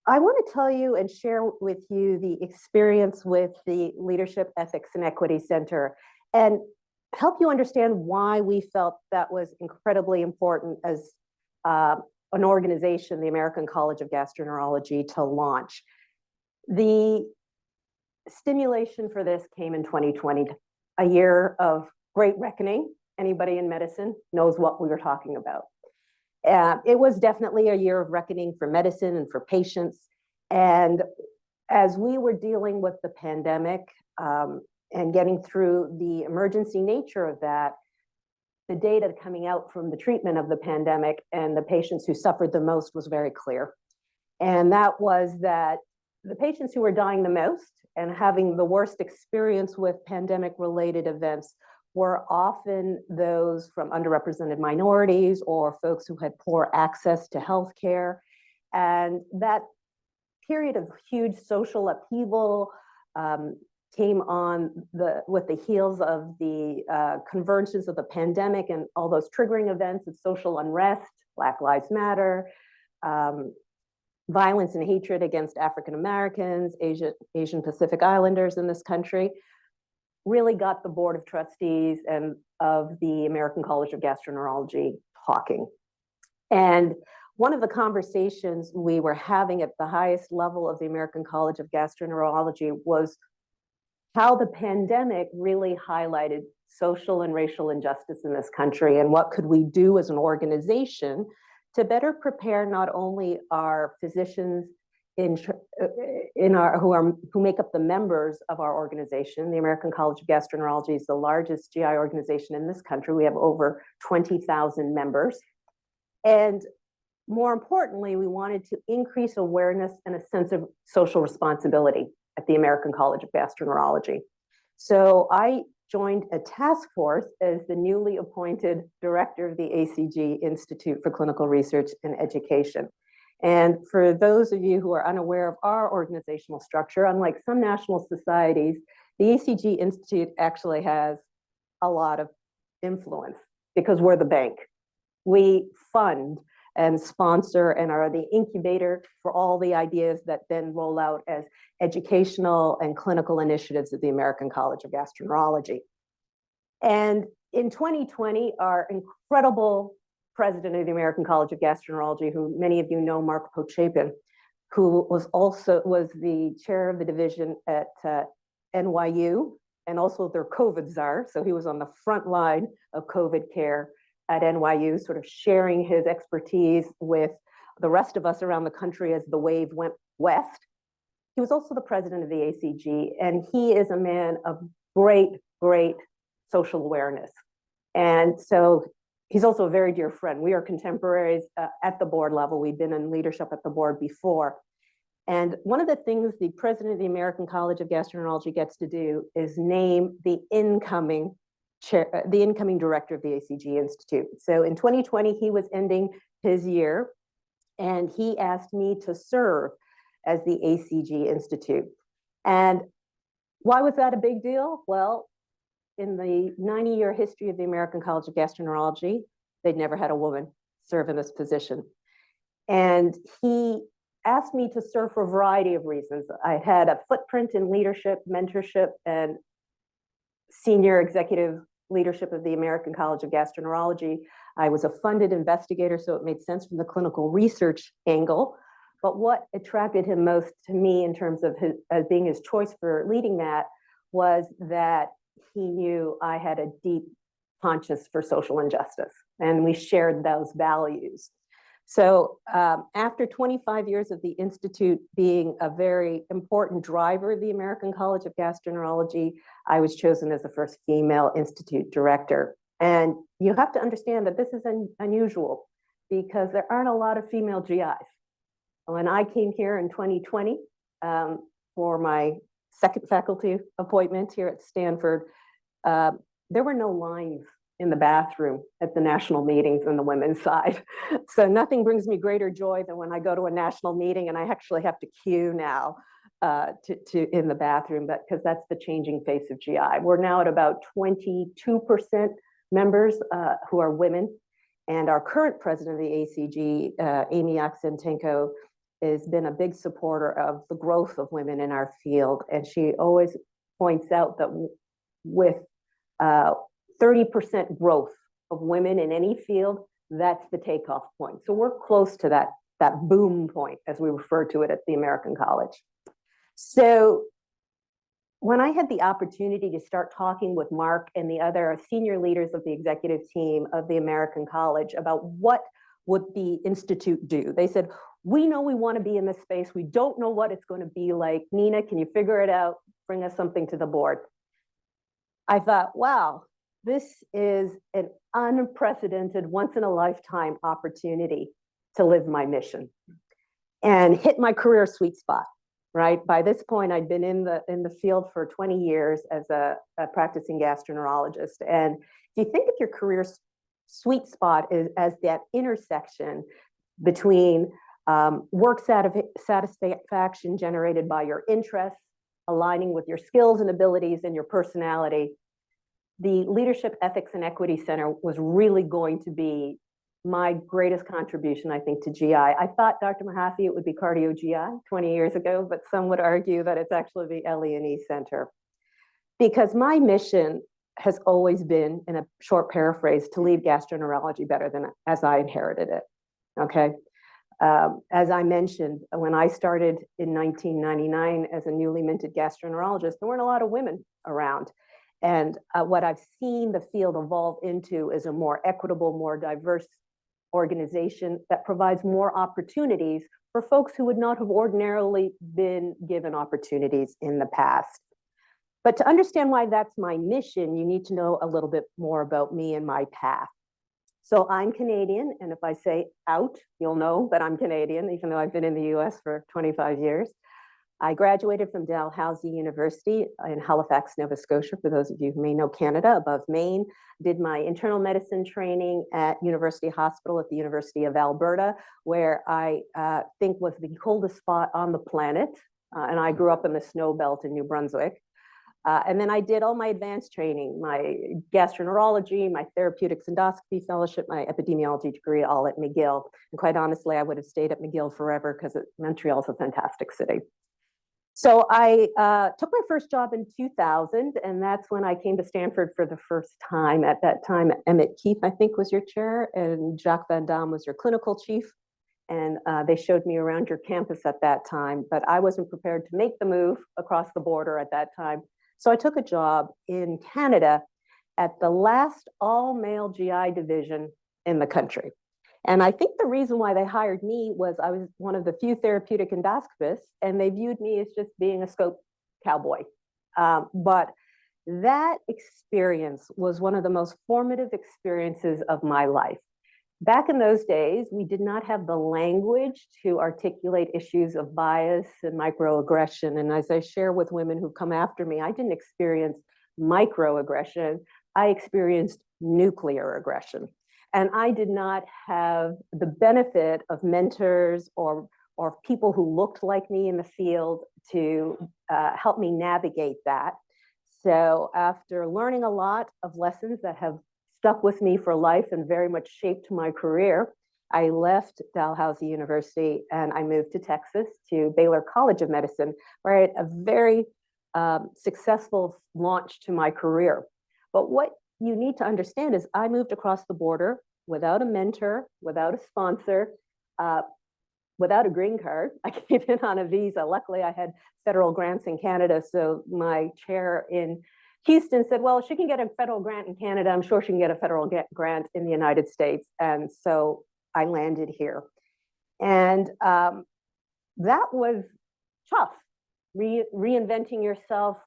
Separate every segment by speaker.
Speaker 1: I want to tell you and share with you the experience with the Leadership, Ethics, and Equity Center and help you understand why we felt that was incredibly important as an organization, the American College of Gastroenterology, to launch. The stimulation for this came in 2020, a year of great reckoning. Anybody in medicine knows what we were talking about. It was definitely a year of reckoning for medicine and for patients. And as we were dealing with the pandemic and getting through the emergency nature of that, the data coming out from the treatment of the pandemic and the patients who suffered the most was very clear. And that was that the patients who were dying the most and having the worst experience with pandemic-related events were often those from underrepresented minorities or folks who had poor access to healthcare. And that period of huge social upheaval came on with the heels of the convergence of the pandemic and all those triggering events of social unrest, Black Lives Matter, violence and hatred against African Americans, Asian Pacific Islanders in this country, really got the Board of Trustees and of the American College of Gastroenterology talking. And one of the conversations we were having at the highest level of the American College of Gastroenterology was how the pandemic really highlighted social and racial injustice in this country, and what could we do as an organization to better prepare not only our physicians who make up the members of our organization. The American College of Gastroenterology is the largest GI organization in this country. We have over 20,000 members. And more importantly, we wanted to increase awareness and a sense of social responsibility at the American College of Gastroenterology. So I joined a task force as the newly appointed director of the ACG Institute for Clinical Research and Education. And for those of you who are unaware of our organizational structure, unlike some national societies, the ACG Institute actually has a lot of influence because we're the bank. We fund and sponsor and are the incubator for all the ideas that then roll out as educational and clinical initiatives at the American College of Gastroenterology. And in 2020, our incredible president of the American College of Gastroenterology, who many of you know, Mark Pochapin, who was the chair of the division at NYU and also their COVID czar. So he was on the front line of COVID care at NYU, sort of sharing his expertise with the rest of us around the country as the wave went west. He was also the president of the ACG, and he is a man of great, great social awareness. And so he's also a very dear friend. We are contemporaries at the board level. We've been in leadership at the board before. And one of the things the president of the American College of Gastroenterology gets to do is name the incoming director of the ACG Institute. So in 2020, he was ending his year, and he asked me to serve as the ACG Institute. And why was that a big deal? Well, in the 90-year history of the American College of Gastroenterology, they'd never had a woman serve in this position. And he asked me to serve for a variety of reasons. I had a footprint in leadership, mentorship, and senior executive leadership of the American College of Gastroenterology. I was a funded investigator, so it made sense from the clinical research angle. But what attracted him most to me in terms of being his choice for leading that was that he knew I had a deep conscience for social injustice, and we shared those values. So after 25 years of the Institute being a very important driver of the American College of Gastroenterology, I was chosen as the first female Institute director. And you have to understand that this is unusual because there aren't a lot of female GIs. When I came here in 2020 for my second faculty appointment here at Stanford, there were no lines in the bathroom at the national meetings on the women's side. So nothing brings me greater joy than when I go to a national meeting and I actually have to queue now in the bathroom, because that's the changing face of GI. We're now at about 22% members who are women. And our current president of the ACG, Amy Aksentenko, has been a big supporter of the growth of women in our field. And she always points out that with 30% growth of women in any field, that's the takeoff point. So we're close to that boom point, as we refer to it at the American College. So when I had the opportunity to start talking with Mark and the other senior leaders of the executive team of the American College about what would the Institute do, they said, we know we want to be in this space. We don't know what it's going to be like. Neena, can you figure it out? Bring us something to the board. I thought, wow, this is an unprecedented, once-in-a-lifetime opportunity to live my mission and hit my career sweet spot, right? By this point, I'd been in the field for 20 years as a practicing gastroenterologist. And if you think of your career sweet spot as that intersection between work satisfaction generated by your interests, aligning with your skills and abilities and your personality, the Leadership Ethics and Equity Center was really going to be my greatest contribution, I think, to GI. I thought, Dr. Mahaffey, it would be cardio GI 20 years ago, but some would argue that it's actually the LE&E Center. Because my mission has always been, in a short paraphrase, to leave gastroenterology better than as I inherited it, okay? As I mentioned, when I started in 1999 as a newly minted gastroenterologist, there weren't a lot of women around. And what I've seen the field evolve into is a more equitable, more diverse organization that provides more opportunities for folks who would not have ordinarily been given opportunities in the past. But to understand why that's my mission, you need to know a little bit more about me and my path. So I'm Canadian, and if I say out, you'll know that I'm Canadian, even though I've been in the US for 25 years. I graduated from Dalhousie University in Halifax, Nova Scotia, for those of you who may know Canada, above Maine. Did my internal medicine training at University Hospital at the University of Alberta, where I think was the coldest spot on the planet. And I grew up in the snow belt in New Brunswick. And then I did all my advanced training, my gastroenterology, my therapeutics endoscopy fellowship, my epidemiology degree, all at McGill. And quite honestly, I would have stayed at McGill forever because Montreal's a fantastic city. So I took my first job in 2000, and that's when I came to Stanford for the first time. At that time, Emmett Keefe, I think, was your chair, and Jacques Van Damme was your clinical chief. And they showed me around your campus at that time, but I wasn't prepared to make the move across the border at that time. So I took a job in Canada at the last all-male GI division in the country. And I think the reason why they hired me was I was one of the few therapeutic endoscopists, and they viewed me as just being a scope cowboy. But that experience was one of the most formative experiences of my life. Back in those days, we did not have the language to articulate issues of bias and microaggression. And as I share with women who come after me, I didn't experience microaggression, I experienced nuclear aggression. And I did not have the benefit of mentors or people who looked like me in the field to help me navigate that. So after learning a lot of lessons that have stuck with me for life and very much shaped my career, I left Dalhousie University and I moved to Texas to Baylor College of Medicine, where I had a very successful launch to my career. But what you need to understand is I moved across the border without a mentor, without a sponsor, without a green card. I came in on a visa. Luckily, I had federal grants in Canada, so my chair in Houston said, well, she can get a federal grant in Canada. I'm sure she can get a federal grant in the United States. And so I landed here. And that was tough, reinventing yourself,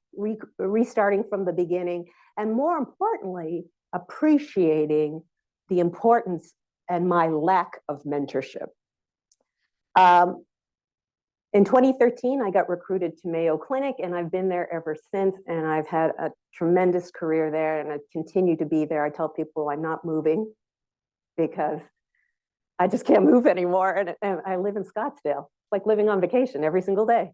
Speaker 1: restarting from the beginning, and more importantly, appreciating the importance and my lack of mentorship. In 2013, I got recruited to Mayo Clinic, and I've been there ever since, and I've had a tremendous career there, and I continue to be there. I tell people I'm not moving because I just can't move anymore, and I live in Scottsdale. It's like living on vacation every single day.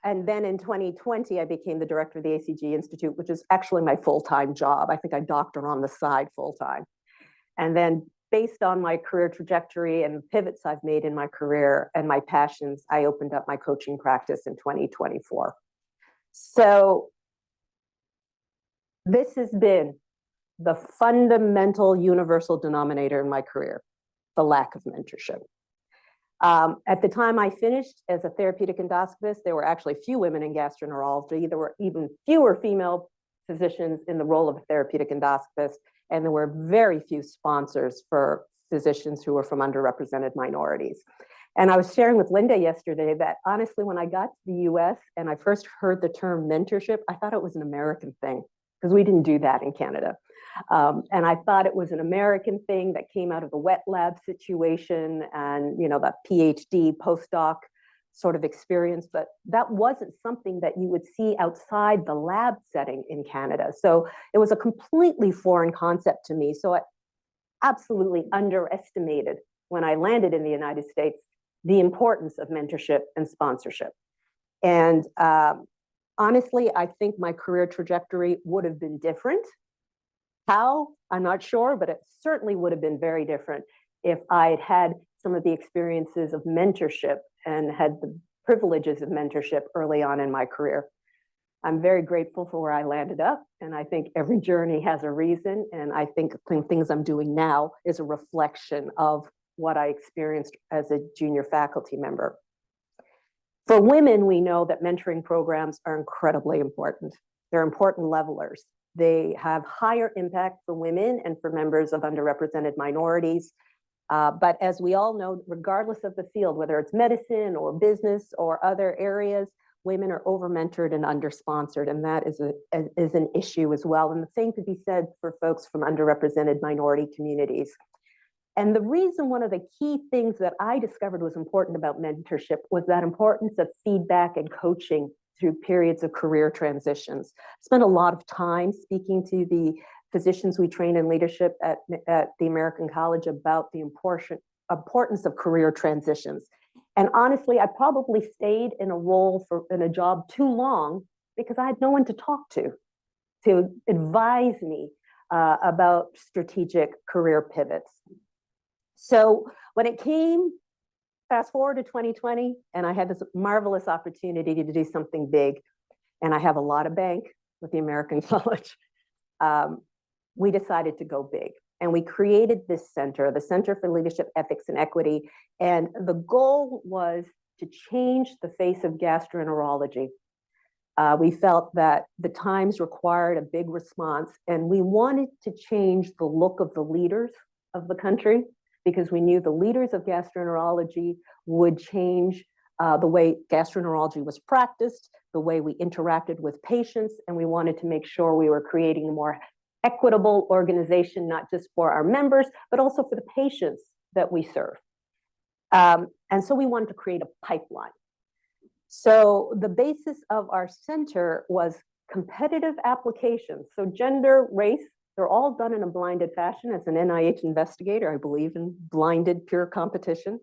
Speaker 1: And then in 2020, I became the director of the ACG Institute, which is actually my full-time job. I think I doctor on the side full-time. And then based on my career trajectory and pivots I've made in my career and my passions, I opened up my coaching practice in 2024. So this has been the fundamental universal denominator in my career, the lack of mentorship. At the time I finished as a therapeutic endoscopist, there were actually few women in gastroenterology. There were even fewer female physicians in the role of a therapeutic endoscopist, and there were very few sponsors for physicians who were from underrepresented minorities. And I was sharing with Linda yesterday that honestly, when I got to the US and I first heard the term mentorship, I thought it was an American thing because we didn't do that in Canada. And I thought it was an American thing that came out of the wet lab situation and, you know, that PhD postdoc sort of experience, but that wasn't something that you would see outside the lab setting in Canada. So it was a completely foreign concept to me. So I absolutely underestimated when I landed in the United States the importance of mentorship and sponsorship. And honestly, I think my career trajectory would have been different. How? I'm not sure, but it certainly would have been very different if I had had some of the experiences of mentorship and had the privileges of mentorship early on in my career. I'm very grateful for where I landed up, and I think every journey has a reason, and I think things I'm doing now is a reflection of what I experienced as a junior faculty member. For women, we know that mentoring programs are incredibly important. They're important levelers. They have higher impact for women and for members of underrepresented minorities. But as we all know, regardless of the field, whether it's medicine or business or other areas, women are over-mentored and under-sponsored, and that is an issue as well. And the same could be said for folks from underrepresented minority communities. And the reason, one of the key things that I discovered was important about mentorship was that importance of feedback and coaching through periods of career transitions. I spent a lot of time speaking to the physicians we train in leadership at the American College about the importance of career transitions. And honestly, I probably stayed in a role in a job too long because I had no one to talk to advise me about strategic career pivots. So when it came, fast forward to 2020, and I had this marvelous opportunity to do something big, and I have a lot of bank with the American College. We decided to go big, and we created this center, the Center for Leadership, Ethics, and Equity, and the goal was to change the face of gastroenterology. We felt that the times required a big response, and we wanted to change the look of the leaders of the country, because we knew the leaders of gastroenterology would change the way gastroenterology was practiced, the way we interacted with patients, and we wanted to make sure we were creating a more equitable organization, not just for our members, but also for the patients that we serve. And so we wanted to create a pipeline. So the basis of our center was competitive applications. So gender, race, they're all done in a blinded fashion. As an NIH investigator, I believe in blinded peer competition.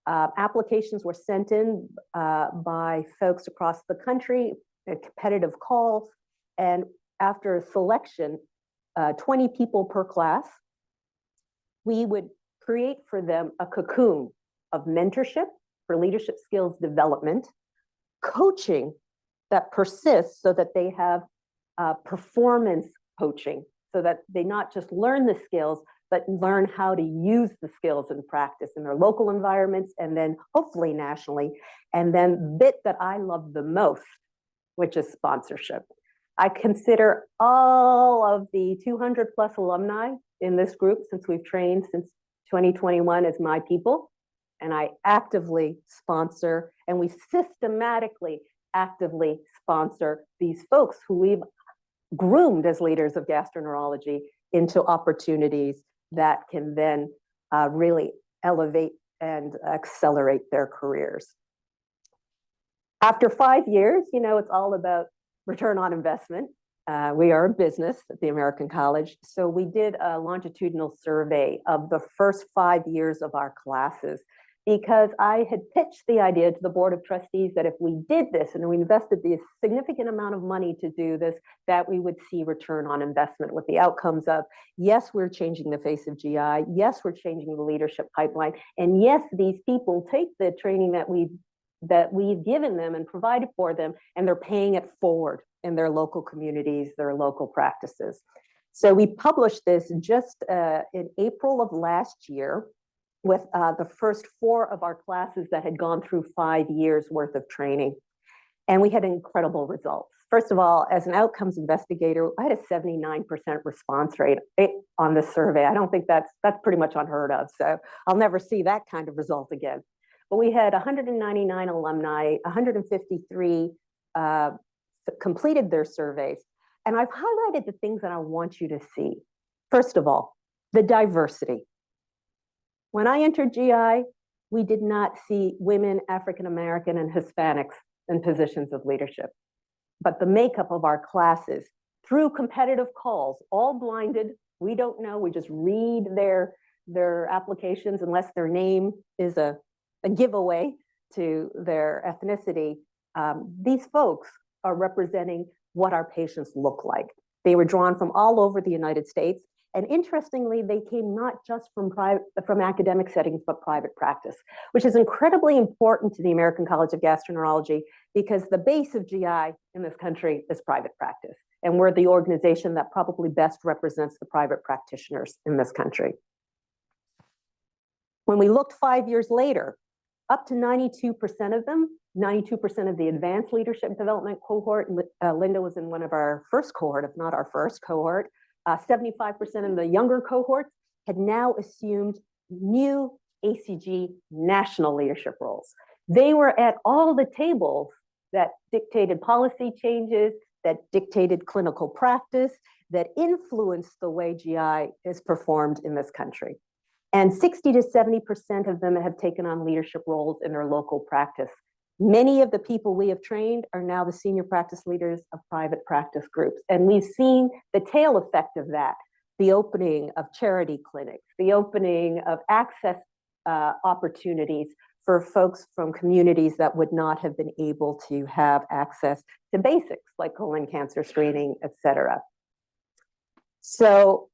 Speaker 1: Applications were sent in by folks across the country, competitive calls, and after a selection, 20 people per class, we would create for them a cocoon of mentorship for leadership skills development, coaching that persists so that they have performance coaching, so that they not just learn the skills, but learn how to use the skills in practice in their local environments and then hopefully nationally. And then the bit that I love the most, which is sponsorship. I consider all of the 200 plus alumni in this group, since we've trained since 2021, as my people. And I actively sponsor, and we systematically, actively sponsor these folks who we've groomed as leaders of gastroenterology into opportunities that can then really elevate and accelerate their careers. After 5 years, you know, it's all about return on investment. We are a business at the American College, so we did a longitudinal survey of the first 5 years of our classes because I had pitched the idea to the board of trustees that if we did this and we invested the significant amount of money to do this, that we would see return on investment with the outcomes of, yes, we're changing the face of GI, yes, we're changing the leadership pipeline, and yes, these people take the training that we've given them and provided for them, and they're paying it forward in their local communities, their local practices. So we published this just in April of last year, with the first 4 of our classes that had gone through 5 years worth of training. And we had incredible results. First of all, as an outcomes investigator, I had a 79% response rate on this survey. I don't think that's pretty much unheard of. So I'll never see that kind of result again. But we had 199 alumni, 153 completed their surveys. And I've highlighted the things that I want you to see. First of all, the diversity. When I entered GI, we did not see women, African American, and Hispanics in positions of leadership. But the makeup of our classes, through competitive calls, all blinded, we don't know, we just read their applications unless their name is a giveaway to their ethnicity. These folks are representing what our patients look like. They were drawn from all over the United States. And interestingly, they came not just from academic settings, but private practice, which is incredibly important to the American College of Gastroenterology, because the base of GI in this country is private practice. And we're the organization that probably best represents the private practitioners in this country. When we looked 5 years later, up to 92% of them, 92% of the advanced leadership development cohort, Linda was in one of our first cohort, if not our first cohort, 75% of the younger cohorts had now assumed new ACG national leadership roles. They were at all the tables that dictated policy changes, that dictated clinical practice, that influenced the way GI is performed in this country. And 60 to 70% of them have taken on leadership roles in their local practice. Many of the people we have trained are now the senior practice leaders of private practice groups. And we've seen the tail effect of that, the opening of charity clinics, the opening of access opportunities for folks from communities that would not have been able to have access to basics like colon cancer screening, et cetera. So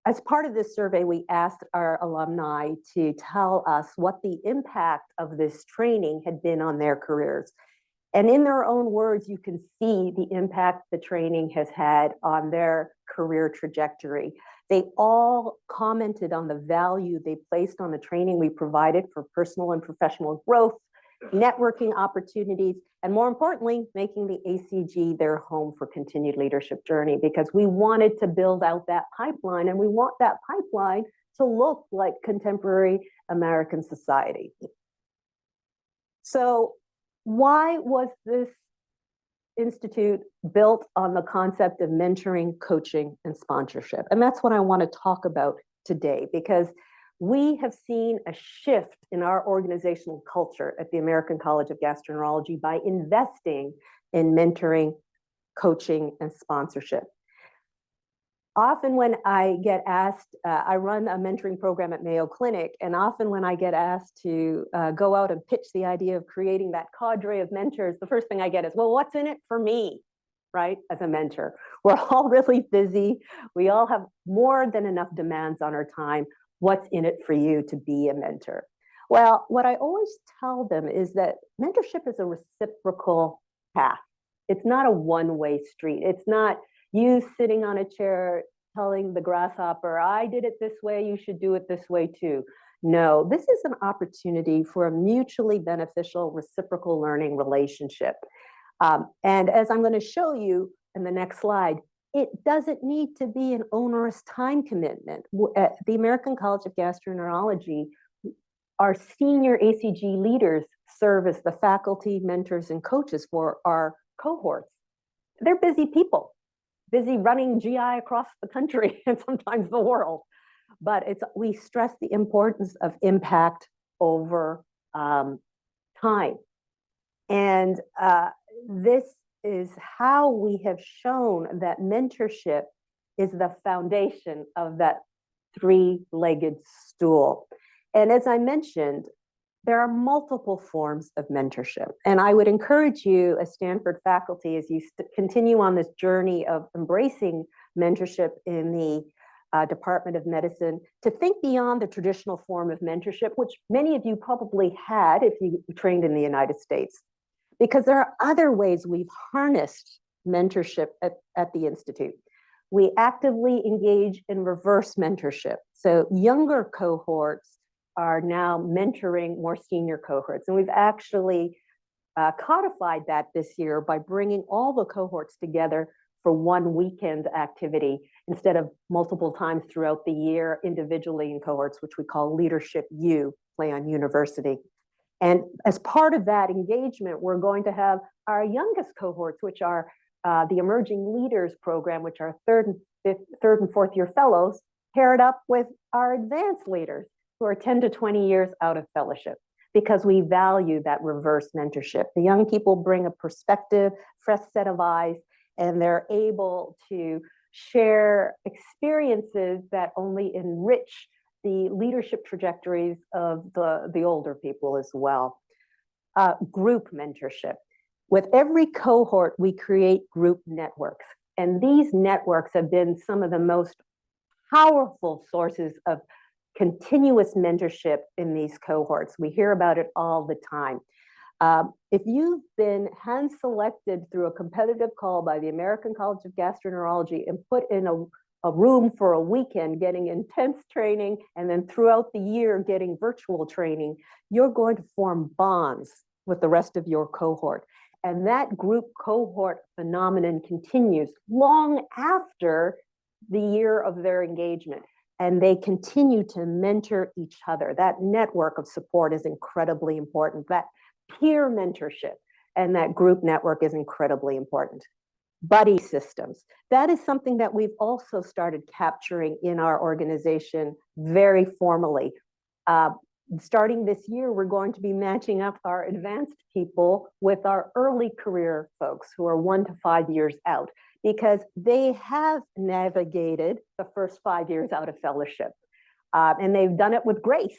Speaker 1: as part of this survey, we asked our alumni to tell us what the impact of this training had been on their careers. And in their own words, you can see the impact the training has had on their career trajectory. They all commented on the value they placed on the training we provided for personal and professional growth, networking opportunities, and more importantly, making the ACG their home for continued leadership journey, because we wanted to build out that pipeline, and we want that pipeline to look like contemporary American society. So why was this institute built on the concept of mentoring, coaching, and sponsorship? And that's what I want to talk about today, because we have seen a shift in our organizational culture at the American College of Gastroenterology by investing in mentoring, coaching, and sponsorship. Often when I get asked, I run a mentoring program at Mayo Clinic, and often when I get asked to go out and pitch the idea of creating that cadre of mentors, the first thing I get is, well, what's in it for me, right, as a mentor? We're all really busy. We all have more than enough demands on our time. What's in it for you to be a mentor? Well, what I always tell them is that mentorship is a reciprocal path. It's not a one-way street. It's not you sitting on a chair telling the grasshopper, I did it this way, you should do it this way too. No, this is an opportunity for a mutually beneficial reciprocal learning relationship. And as I'm going to show you in the next slide, it doesn't need to be an onerous time commitment. At the American College of Gastroenterology, our senior ACG leaders serve as the faculty, mentors, and coaches for our cohorts. They're busy people, busy running GI across the country and sometimes the world. But we stress the importance of impact over time. And this is how we have shown that mentorship is the foundation of that three-legged stool. And as I mentioned, there are multiple forms of mentorship. And I would encourage you as Stanford faculty, as you continue on this journey of embracing mentorship in the Department of Medicine, to think beyond the traditional form of mentorship, which many of you probably had if you trained in the United States. Because there are other ways we've harnessed mentorship at the Institute. We actively engage in reverse mentorship. So younger cohorts are now mentoring more senior cohorts. And we've actually codified that this year by bringing all the cohorts together for one weekend activity instead of multiple times throughout the year individually in cohorts, which we call Leadership U, play on university. And as part of that engagement, we're going to have our youngest cohorts, which are the Emerging Leaders program, which are third and fourth year fellows, paired up with our advanced leaders who are 10 to 20 years out of fellowship, because we value that reverse mentorship. The young people bring a perspective, fresh set of eyes, and they're able to share experiences that only enrich the leadership trajectories of the older people as well. Group mentorship. With every cohort, we create group networks. And these networks have been some of the most powerful sources of continuous mentorship in these cohorts. We hear about it all the time. If you've been hand-selected through a competitive call by the American College of Gastroenterology and put in a room for a weekend getting intense training, and then throughout the year getting virtual training, you're going to form bonds with the rest of your cohort. And that group cohort phenomenon continues long after the year of their engagement. And they continue to mentor each other. That network of support is incredibly important. That peer mentorship and that group network is incredibly important. Buddy systems. That is something that we've also started capturing in our organization very formally. Starting this year, we're going to be matching up our advanced people with our early career folks who are 1 to 5 years out, because they have navigated the first 5 years out of fellowship, and they've done it with grace.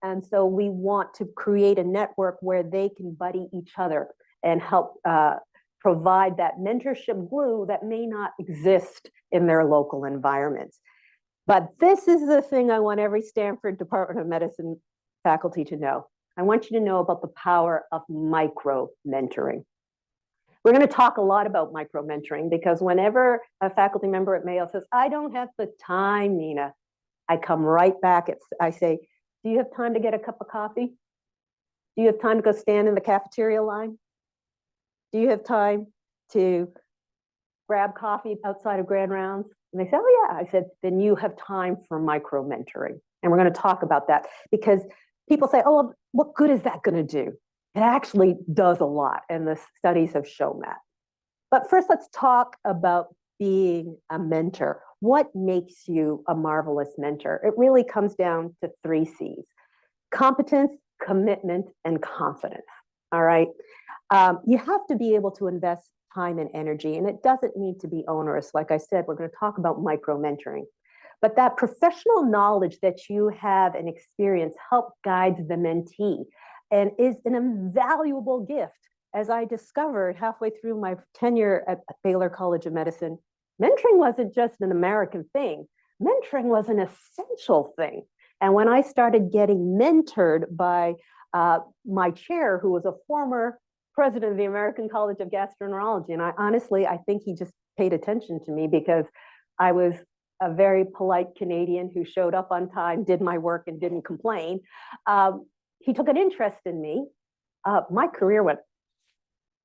Speaker 1: And so we want to create a network where they can buddy each other and help provide that mentorship glue that may not exist in their local environments. But this is the thing I want every Stanford Department of Medicine faculty to know. I want you to know about the power of micro-mentoring. We're going to talk a lot about micro-mentoring because whenever a faculty member at Mayo says, I don't have the time, Neena, I come right back. I say, do you have time to get a cup of coffee? Do you have time to go stand in the cafeteria line? Do you have time to grab coffee outside of Grand Rounds? And they say, oh yeah. I said, then you have time for micro-mentoring. And we're going to talk about that because people say, oh, well, what good is that going to do? It actually does a lot, and the studies have shown that. But first, let's talk about being a mentor. What makes you a marvelous mentor? It really comes down to 3 C's: competence, commitment, and confidence. All right. You have to be able to invest time and energy, and it doesn't need to be onerous. Like I said, we're going to talk about micro-mentoring. But that professional knowledge that you have and experience help guide the mentee and is an invaluable gift. As I discovered halfway through my tenure at Baylor College of Medicine, mentoring wasn't just an American thing. Mentoring was an essential thing. And when I started getting mentored by my chair, who was a former president of the American College of Gastroenterology, and I think he just paid attention to me because I was a very polite Canadian who showed up on time, did my work, and didn't complain. He took an interest in me. My career went,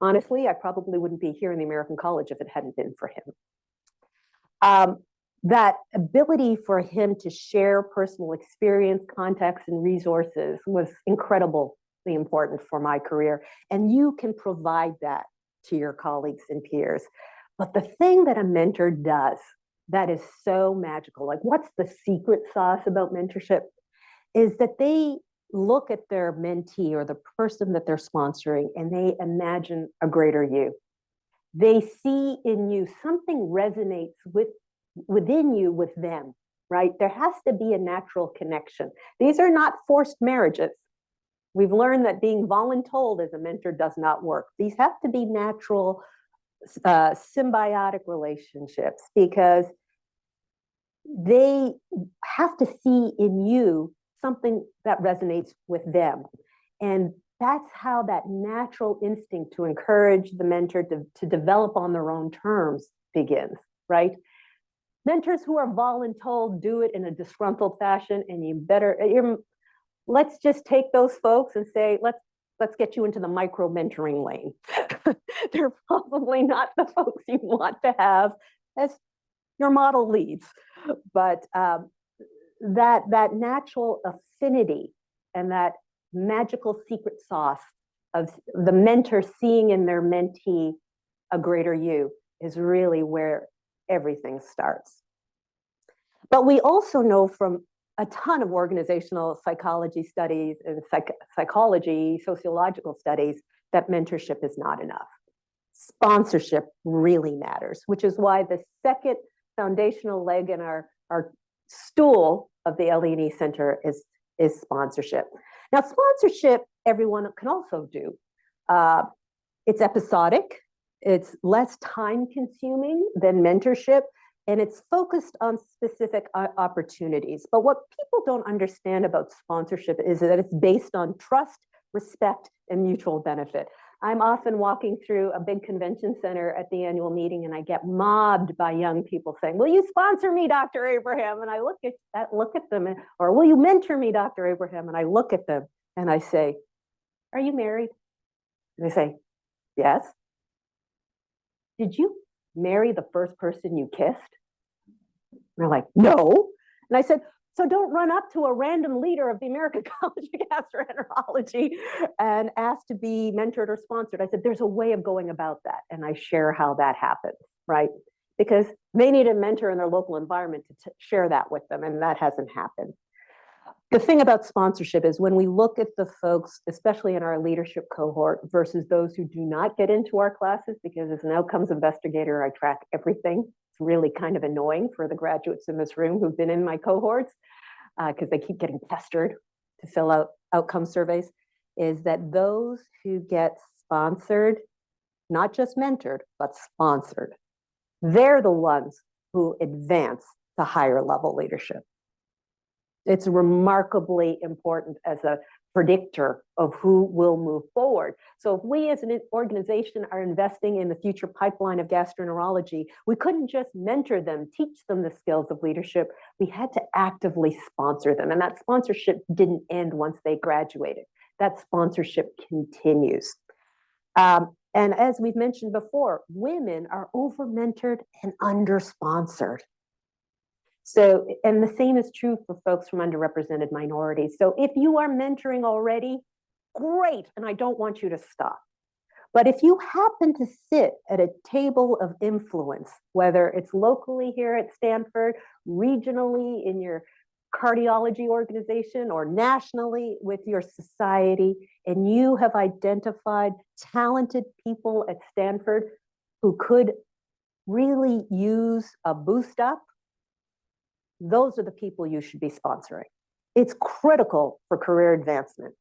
Speaker 1: honestly, I probably wouldn't be here in the American College if it hadn't been for him. That ability for him to share personal experience, context, and resources was incredibly important for my career. And you can provide that to your colleagues and peers. But the thing that a mentor does that is so magical, like what's the secret sauce about mentorship, is that they look at their mentee or the person that they're sponsoring and they imagine a greater you. They see in you something resonates within you with them. right? There has to be a natural connection. These are not forced marriages. We've learned that being voluntold as a mentor does not work. These have to be natural, symbiotic relationships, because they have to see in you something that resonates with them. And that's how that natural instinct to encourage the mentor to develop on their own terms begins, right? Mentors who are voluntold do it in a disgruntled fashion, and let's just take those folks and say, let's get you into the micro mentoring lane. They're probably not the folks you want to have as your model leads, but that natural affinity and that magical secret sauce of the mentor seeing in their mentee a greater you is really where everything starts. But we also know from a ton of organizational psychology studies and psychology, sociological studies, that mentorship is not enough. Sponsorship really matters, which is why the second foundational leg in our stool of the LE&E Center is sponsorship. Now, sponsorship, everyone can also do. It's episodic, it's less time consuming than mentorship, and it's focused on specific opportunities. But what people don't understand about sponsorship is that it's based on trust, respect, and mutual benefit. I'm often walking through a big convention center at the annual meeting, and I get mobbed by young people saying, "Will you sponsor me, Dr. Abraham?" And I look at them, or "Will you mentor me, Dr. Abraham?" And I look at them and I say, "Are you married?" And they say, "Yes." "Did you marry the first person you kissed?" And they're like, "No." And I said, "So don't run up to a random leader of the American College of Gastroenterology and ask to be mentored or sponsored." I said, "There's a way of going about that." And I share how that happens, right? Because they need a mentor in their local environment to share that with them, and that hasn't happened. The thing about sponsorship is when we look at the folks, especially in our leadership cohort, versus those who do not get into our classes, because as an outcomes investigator, I track everything. It's really kind of annoying for the graduates in this room who've been in my cohorts, because they keep getting pestered to fill out outcome surveys, is that those who get sponsored, not just mentored, but sponsored, they're the ones who advance to higher level leadership. It's remarkably important as a predictor of who will move forward. So if we as an organization are investing in the future pipeline of gastroenterology, we couldn't just mentor them, teach them the skills of leadership. We had to actively sponsor them. And that sponsorship didn't end once they graduated. That sponsorship continues. And as we've mentioned before, women are over-mentored and under-sponsored. So, and the same is true for folks from underrepresented minorities. So if you are mentoring already, great, and I don't want you to stop. But if you happen to sit at a table of influence, whether it's locally here at Stanford, regionally in your cardiology organization, or nationally with your society, and you have identified talented people at Stanford who could really use a boost up, those are the people you should be sponsoring. It's critical for career advancement.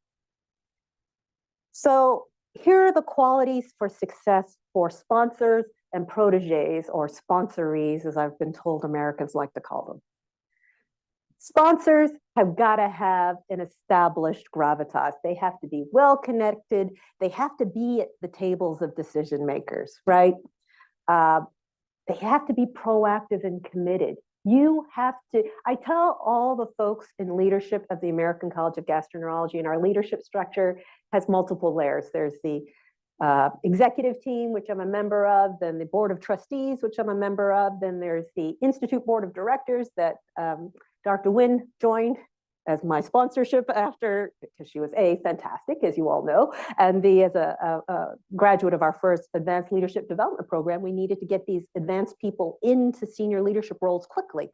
Speaker 1: So here are the qualities for success for sponsors and proteges, or sponsorees, as I've been told Americans like to call them. Sponsors have got to have an established gravitas. They have to be well connected. They have to be at the tables of decision makers, right? They have to be proactive and committed. You have to, I tell all the folks in leadership of the American College of Gastroenterology, and our leadership structure has multiple layers. There's the executive team, which I'm a member of, then the board of trustees, which I'm a member of, then there's the Institute board of directors that Dr. Nguyen joined as my sponsorship after, because she was fantastic, as you all know, and as a graduate of our first advanced leadership development program, we needed to get these advanced people into senior leadership roles quickly.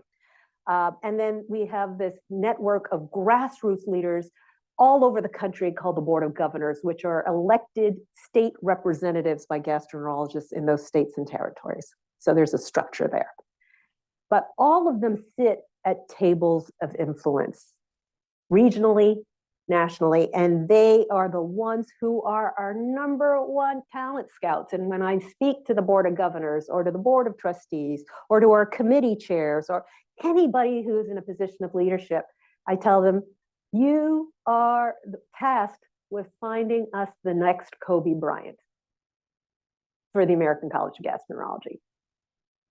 Speaker 1: And then we have this network of grassroots leaders all over the country called the Board of Governors, which are elected state representatives by gastroenterologists in those states and territories. So there's a structure there. But all of them sit at tables of influence, regionally, nationally, and they are the ones who are our #1 talent scouts. And when I speak to the Board of Governors or to the Board of Trustees or to our committee chairs or anybody who is in a position of leadership, I tell them, you are tasked with finding us the next Kobe Bryant for the American College of Gastroenterology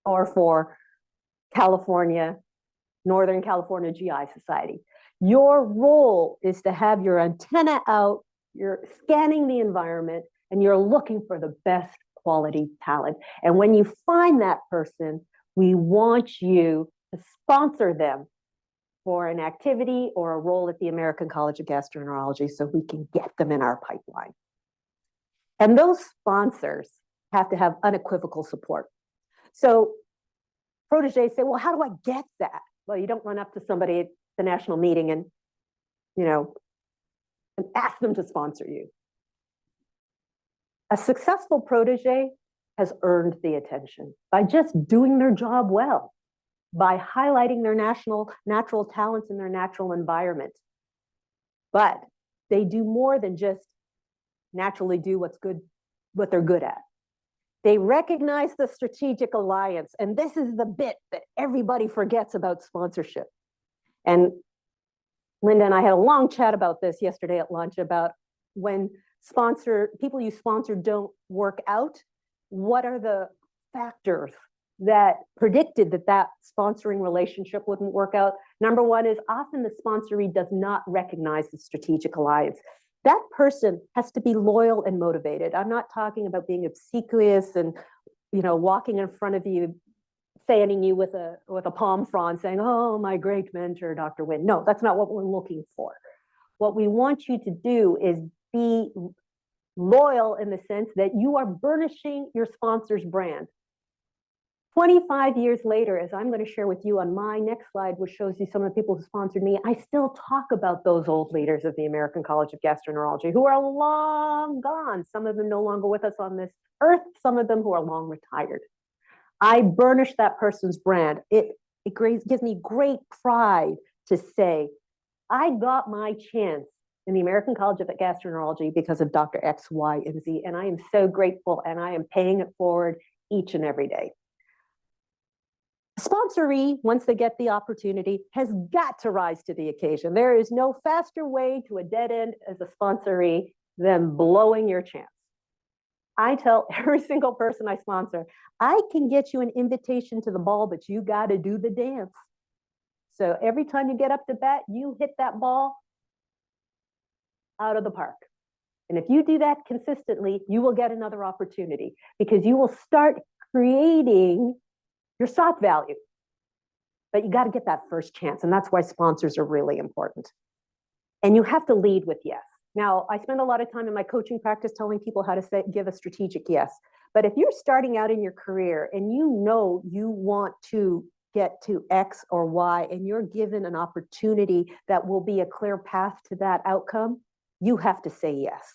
Speaker 1: or for California, Northern California GI Society. Your role is to have your antenna out, you're scanning the environment, and you're looking for the best quality talent. And when you find that person, we want you to sponsor them for an activity or a role at the American College of Gastroenterology so we can get them in our pipeline. And those sponsors have to have unequivocal support. So proteges say, well, how do I get that? Well, you don't run up to somebody at the national meeting and, and ask them to sponsor you. A successful protege has earned the attention by just doing their job well, by highlighting their natural talents in their natural environment. But they do more than just naturally do what they're good at. They recognize the strategic alliance, and this is the bit that everybody forgets about sponsorship. And Linda and I had a long chat about this yesterday at lunch about when people you sponsor don't work out, what are the factors that predicted that sponsoring relationship wouldn't work out? Number one is often the sponsoree does not recognize the strategic alliance. That person has to be loyal and motivated. I'm not talking about being obsequious and, walking in front of you, fanning you with a palm frond saying, oh, my great mentor, Dr. Wynn. No, that's not what we're looking for. What we want you to do is be loyal in the sense that you are burnishing your sponsor's brand. 25 years later, as I'm going to share with you on my next slide, which shows you some of the people who sponsored me, I still talk about those old leaders of the American College of Gastroenterology who are long gone. Some of them no longer with us on this earth, some of them who are long retired. I burnish that person's brand. It gives me great pride to say, I got my chance in the American College of Gastroenterology because of Dr. X, Y, and Z, and I am so grateful, and I am paying it forward each and every day. Sponsoree, once they get the opportunity, has got to rise to the occasion. There is no faster way to a dead end as a sponsoree than blowing your chance. I tell every single person I sponsor, I can get you an invitation to the ball, but you got to do the dance. So every time you get up to bat, you hit that ball out of the park. And if you do that consistently, you will get another opportunity because you will start creating your stock value. But you got to get that first chance. And that's why sponsors are really important. And you have to lead with yes. Now, I spend a lot of time in my coaching practice telling people how to give a strategic yes. But if you're starting out in your career and you know you want to get to X or Y and you're given an opportunity that will be a clear path to that outcome, you have to say yes.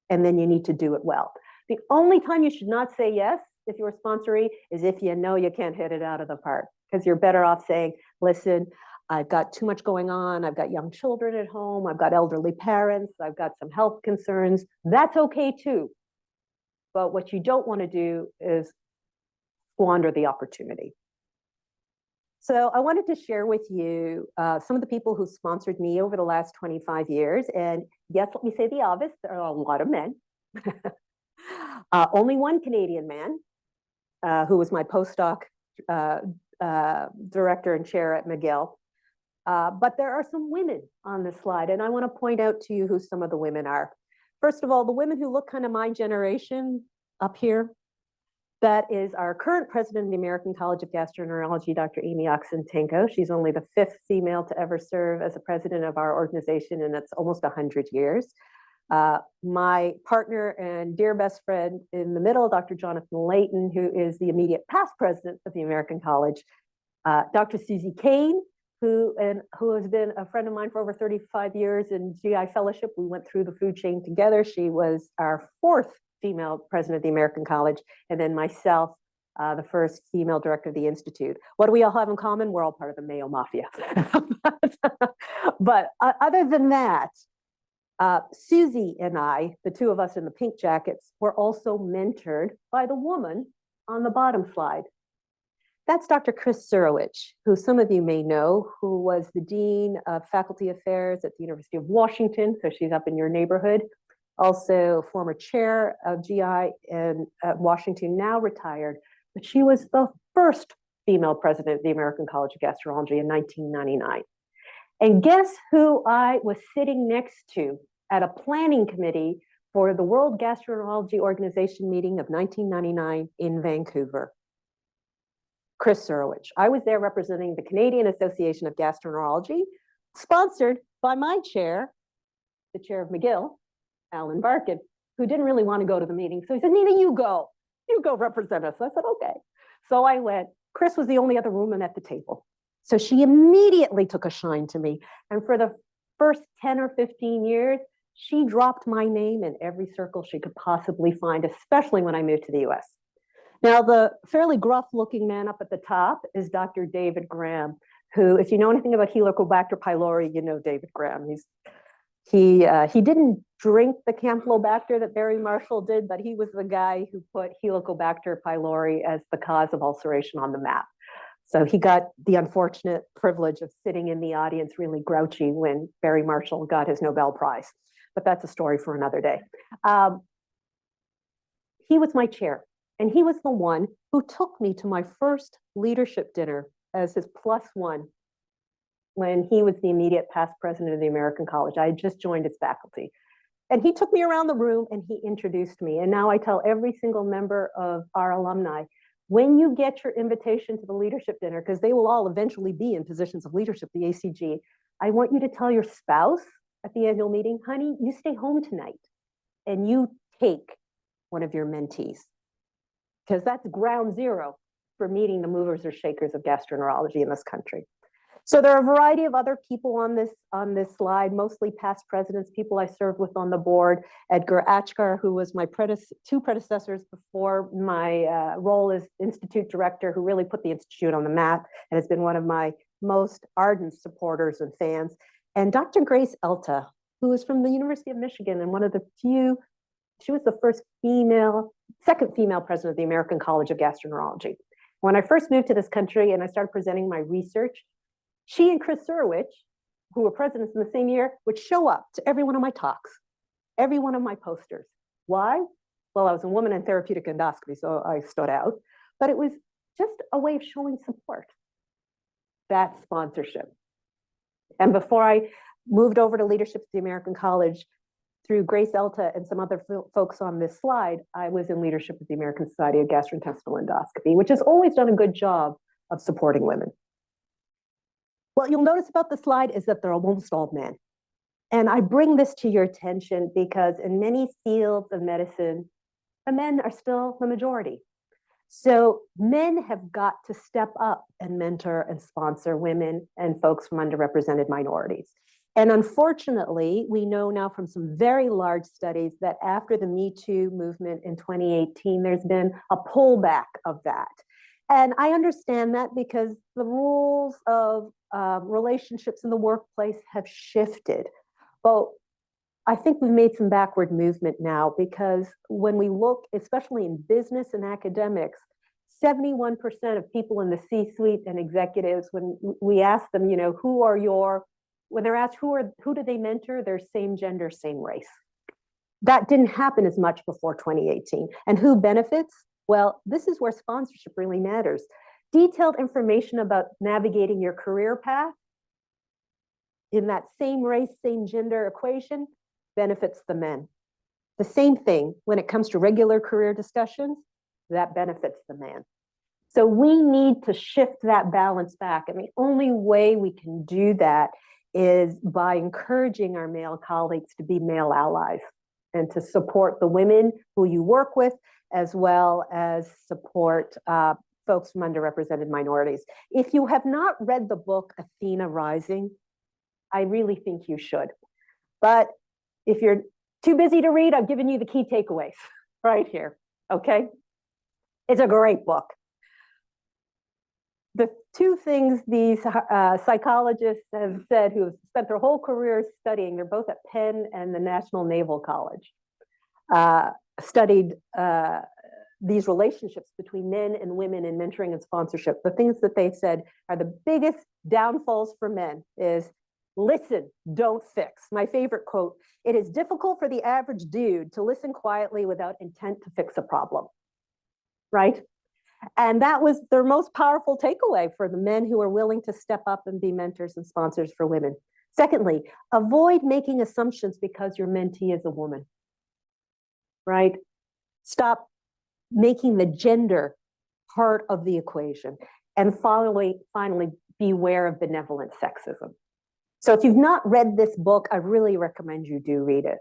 Speaker 1: And then you need to do it well. The only time you should not say yes if you're a sponsoree is if you know you can't hit it out of the park, because you're better off saying, listen, I've got too much going on. I've got young children at home. I've got elderly parents. I've got some health concerns. That's okay too. But what you don't want to do is squander the opportunity. So I wanted to share with you some of the people who sponsored me over the last 25 years. And yes, let me say the obvious, there are a lot of men. Only one Canadian man who was my postdoc director and chair at McGill. But there are some women on this slide, and I want to point out to you who some of the women are. First of all, the women who look kind of my generation up here, that is our current president of the American College of Gastroenterology, Dr. Amy Oxentenko. She's only the 5th female to ever serve as a president of our organization, and it's almost 100 years. My partner and dear best friend in the middle, Dr. Jonathan Layton, who is the immediate past president of the American College. Dr. Susie Kane, who has been a friend of mine for over 35 years in GI fellowship. We went through the food chain together. She was our 4th female president of the American College. And then myself, the first female director of the Institute. What do we all have in common? We're all part of the Mayo Mafia. But other than that, Susie and I, the two of us in the pink jackets, were also mentored by the woman on the bottom slide. That's Dr. Chris Surowich, who some of you may know, who was the Dean of Faculty Affairs at the University of Washington, so she's up in your neighborhood. Also former chair of GI in Washington, now retired, but she was the first female president of the American College of Gastroenterology in 1999. And guess who I was sitting next to at a planning committee for the World Gastroenterology Organization meeting of 1999 in Vancouver? Chris Surowich. I was there representing the Canadian Association of Gastroenterology, sponsored by my chair, the chair of McGill, Alan Barkin, who didn't really want to go to the meeting. So he said, Nina, you go represent us. I said, okay. So I went. Chris was the only other woman at the table. So she immediately took a shine to me. And for the first 10 or 15 years, she dropped my name in every circle she could possibly find, especially when I moved to the US. Now, the fairly gruff-looking man up at the top is Dr. David Graham, who, if you know anything about Helicobacter pylori, you know David Graham. He didn't drink the Campylobacter that Barry Marshall did, but he was the guy who put Helicobacter pylori as the cause of ulceration on the map. So he got the unfortunate privilege of sitting in the audience really grouchy when Barry Marshall got his Nobel Prize. But that's a story for another day. He was my chair, and he was the one who took me to my first leadership dinner as his +1 when he was the immediate past president of the American College. I had just joined its faculty. And he took me around the room and he introduced me. And now I tell every single member of our alumni, when you get your invitation to the leadership dinner, because they will all eventually be in positions of leadership, the ACG, I want you to tell your spouse at the annual meeting, honey, you stay home tonight and you take one of your mentees, because that's ground zero for meeting the movers or shakers of gastroenterology in this country. So there are a variety of other people on this slide, mostly past presidents, people I served with on the board. Edgar Achkar, who was my two predecessors before my role as institute director, who really put the institute on the map and has been one of my most ardent supporters and fans. And Dr. Grace Elta, who is from the University of Michigan and one of the few, she was the second female president of the American College of Gastroenterology. When I first moved to this country and I started presenting my research, she and Chris Surowich, who were presidents in the same year, would show up to every one of my talks, every one of my posters. Why? Well, I was a woman in therapeutic endoscopy, so I stood out. But it was just a way of showing support. That's sponsorship. And before I moved over to leadership at the American College, through Grace Elta and some other folks on this slide, I was in leadership at the American Society of Gastrointestinal Endoscopy, which has always done a good job of supporting women. What you'll notice about the slide is that they're almost all men. And I bring this to your attention because in many fields of medicine, the men are still the majority. So men have got to step up and mentor and sponsor women and folks from underrepresented minorities. And unfortunately, we know now from some very large studies that after the Me Too movement in 2018, there's been a pullback of that. And I understand that because the rules of relationships in the workplace have shifted. But I think we've made some backward movement now, because when we look, especially in business and academics, 71% of people in the C-suite and executives, when we ask them, when they're asked who do they mentor, they're same gender, same race. That didn't happen as much before 2018. And who benefits? Well, this is where sponsorship really matters. Detailed information about navigating your career path in that same race, same gender equation benefits the men. The same thing when it comes to regular career discussions, that benefits the man. So we need to shift that balance back. And the only way we can do that is by encouraging our male colleagues to be male allies and to support the women who you work with, as well as support folks from underrepresented minorities. If you have not read the book Athena Rising, I really think you should. But if you're too busy to read, I've given you the key takeaways right here, okay? It's a great book. the two things these psychologists have said who have spent their whole careers studying, they're both at Penn and the National Naval College, studied these relationships between men and women in mentoring and sponsorship. The things that they said are the biggest downfalls for men is listen, don't fix. My favorite quote, it is difficult for the average dude to listen quietly without intent to fix a problem, right? And that was their most powerful takeaway for the men who are willing to step up and be mentors and sponsors for women. Secondly, avoid making assumptions because your mentee is a woman, right? Stop making the gender part of the equation. And finally, beware of benevolent sexism. So if you've not read this book, I really recommend you do read it,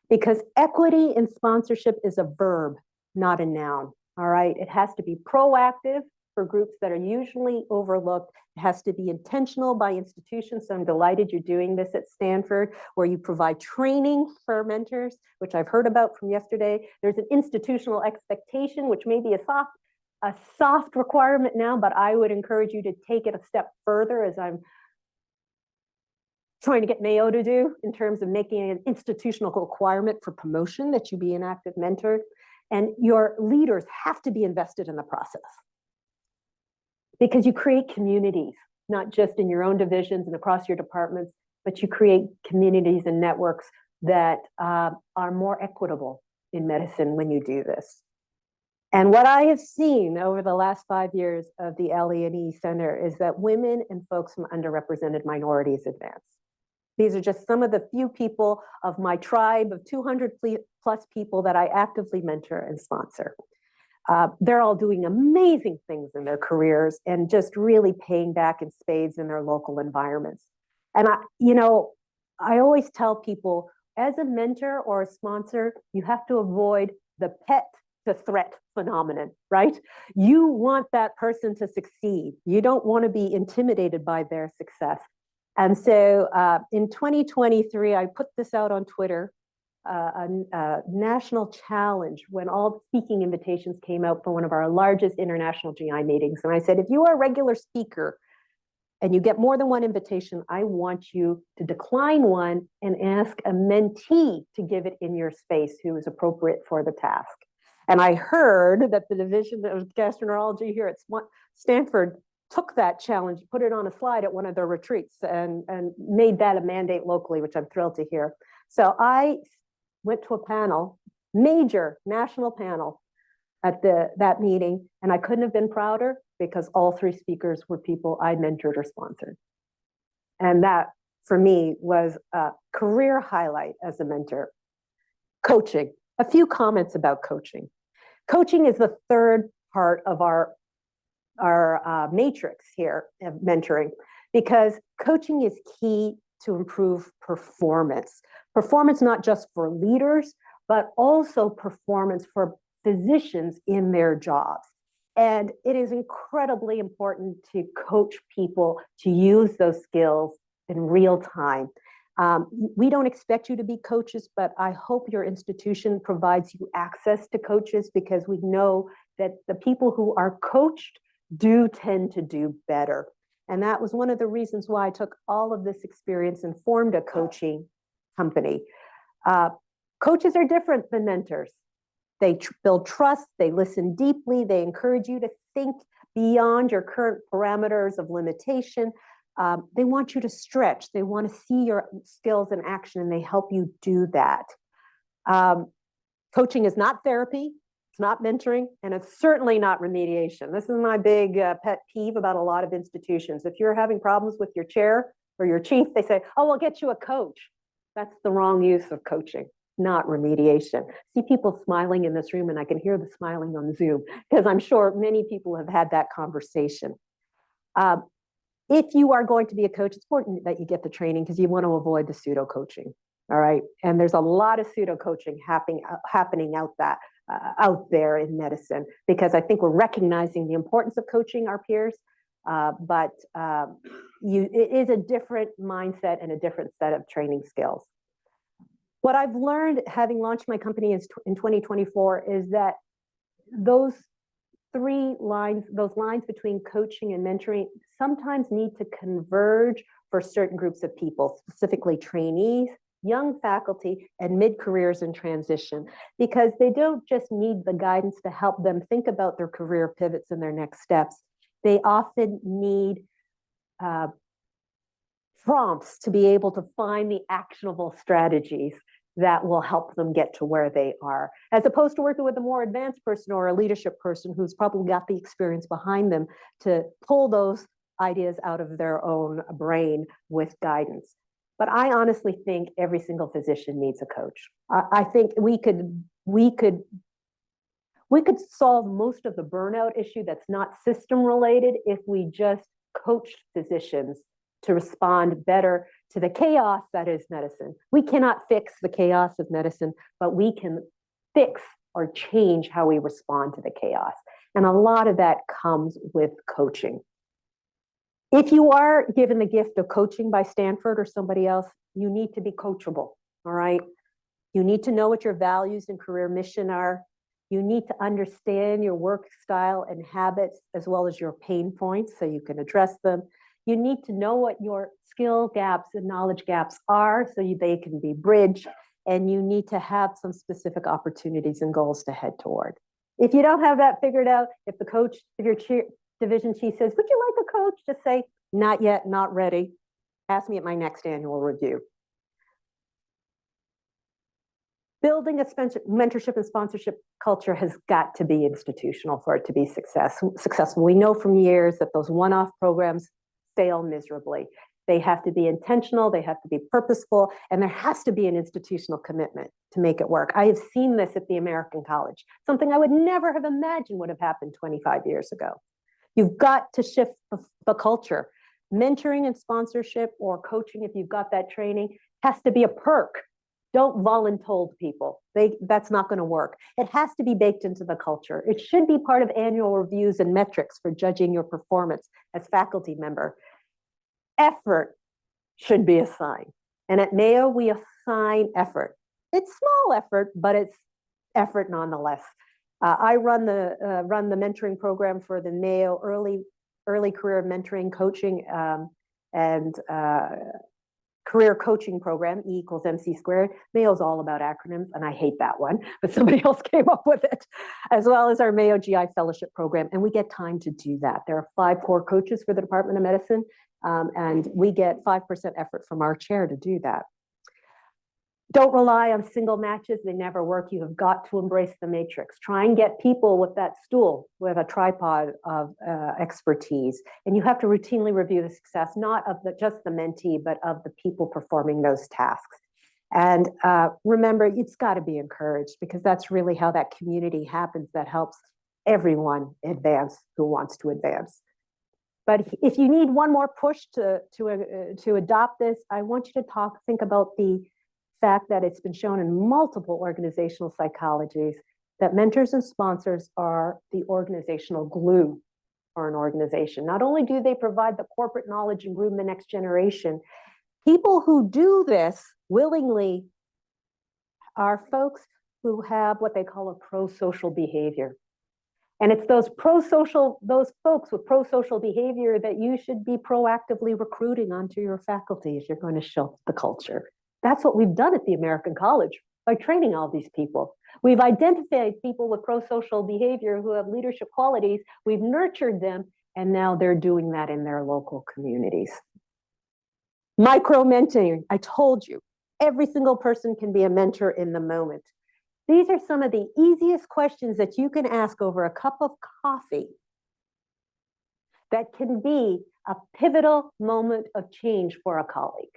Speaker 1: because equity in sponsorship is a verb, not a noun. All right, it has to be proactive for groups that are usually overlooked. It has to be intentional by institutions. So I'm delighted you're doing this at Stanford, where you provide training for mentors, which I've heard about from yesterday. There's an institutional expectation, which may be a soft requirement now, but I would encourage you to take it a step further, as I'm trying to get Mayo to do, in terms of making an institutional requirement for promotion that you be an active mentor. And your leaders have to be invested in the process, because you create communities, not just in your own divisions and across your departments, but you create communities and networks that are more equitable in medicine when you do this. And what I have seen over the last 5 years of the LE&E Center is that women and folks from underrepresented minorities advance. These are just some of the few people of my tribe of 200 plus people that I actively mentor and sponsor. They're all doing amazing things in their careers and just really paying back in spades in their local environments. And I always tell people, as a mentor or a sponsor, you have to avoid the pet to threat phenomenon, right? You want that person to succeed. You don't want to be intimidated by their success. And so in 2023, I put this out on Twitter, a national challenge when all speaking invitations came out for one of our largest international GI meetings. And I said, if you are a regular speaker and you get more than one invitation, I want you to decline one and ask a mentee to give it in your space who is appropriate for the task. And I heard that the Division of Gastroenterology here at Stanford took that challenge, put it on a slide at one of their retreats, and made that a mandate locally, which I'm thrilled to hear. So I went to a panel, major national panel at that meeting, and I couldn't have been prouder, because all three speakers were people I mentored or sponsored. And that, for me, was a career highlight as a mentor. Coaching. A few comments about coaching. Coaching is the third part of our matrix here of mentoring, because coaching is key to improve performance. Performance not just for leaders, but also performance for physicians in their jobs. And it is incredibly important to coach people to use those skills in real time. We don't expect you to be coaches, but I hope your institution provides you access to coaches, because we know that the people who are coached do tend to do better. And that was one of the reasons why I took all of this experience and formed a coaching company. Coaches are different than mentors. They build trust, they listen deeply, they encourage you to think beyond your current parameters of limitation. They want you to stretch, they want to see your skills in action, and they help you do that. Coaching is not therapy, it's not mentoring, and it's certainly not remediation. This is my big pet peeve about a lot of institutions. If you're having problems with your chair or your chief, they say, oh, we'll get you a coach. That's the wrong use of coaching, not remediation. See people smiling in this room, and I can hear the smiling on Zoom, because I'm sure many people have had that conversation. If you are going to be a coach, it's important that you get the training, because you want to avoid the pseudo coaching. All right, and there's a lot of pseudo coaching happening out there in medicine, because I think we're recognizing the importance of coaching our peers, but it is a different mindset and a different set of training skills. What I've learned, having launched my company in 2024, is that those three lines, those lines between coaching and mentoring sometimes need to converge for certain groups of people, specifically trainees, young faculty, and mid-careers in transition, because they don't just need the guidance to help them think about their career pivots and their next steps. They often need prompts to be able to find the actionable strategies that will help them get to where they are, as opposed to working with a more advanced person or a leadership person who's probably got the experience behind them to pull those ideas out of their own brain with guidance. But I honestly think every single physician needs a coach. I think we could solve most of the burnout issue that's not system related if we just coached physicians to respond better to the chaos that is medicine. We cannot fix the chaos of medicine, but we can fix or change how we respond to the chaos. And a lot of that comes with coaching. If you are given the gift of coaching by Stanford or somebody else, you need to be coachable, all right? You need to know what your values and career mission are. You need to understand your work style and habits, as well as your pain points, so you can address them. You need to know what your skill gaps and knowledge gaps are, so they can be bridged. And you need to have some specific opportunities and goals to head toward. If you don't have that figured out, if your division chief says, would you like a coach? Just say, not yet, not ready. Ask me at my next annual review. Building a mentorship and sponsorship culture has got to be institutional for it to be successful. We know from years that those one-off programs fail miserably. They have to be intentional, they have to be purposeful, and there has to be an institutional commitment to make it work. I have seen this at the American College, something I would never have imagined would have happened 25 years ago. You've got to shift the culture. Mentoring and sponsorship or coaching, if you've got that training, has to be a perk. Don't voluntold people. That's not going to work. It has to be baked into the culture. It should be part of annual reviews and metrics for judging your performance as faculty member. Effort should be assigned. And at Mayo, we assign effort. It's small effort, but it's effort nonetheless. I run the mentoring program for the Mayo early career mentoring coaching and career coaching program, E equals MC squared. Mayo's all about acronyms, and I hate that one, but somebody else came up with it, as well as our Mayo GI Fellowship program, and we get time to do that. There are 5 core coaches for the Department of Medicine, and we get 5% effort from our chair to do that. Don't rely on single matches. They never work. You have got to embrace the matrix. Try and get people with that stool, with a tripod of expertise. And you have to routinely review the success, not of just the mentee, but of the people performing those tasks. And remember, it's got to be encouraged, because that's really how that community happens that helps everyone advance who wants to advance. But if you need one more push to adopt this, I want you to think about the fact that it's been shown in multiple organizational psychologies that mentors and sponsors are the organizational glue for an organization. Not only do they provide the corporate knowledge and groom the next generation, people who do this willingly are folks who have what they call a pro-social behavior. And it's those folks with pro-social behavior that you should be proactively recruiting onto your faculty if you're going to show the culture. That's what we've done at the American College by training all these people. We've identified people with pro-social behavior who have leadership qualities. We've nurtured them, and now they're doing that in their local communities. Micro-mentoring, I told you, every single person can be a mentor in the moment. These are some of the easiest questions that you can ask over a cup of coffee that can be a pivotal moment of change for a colleague.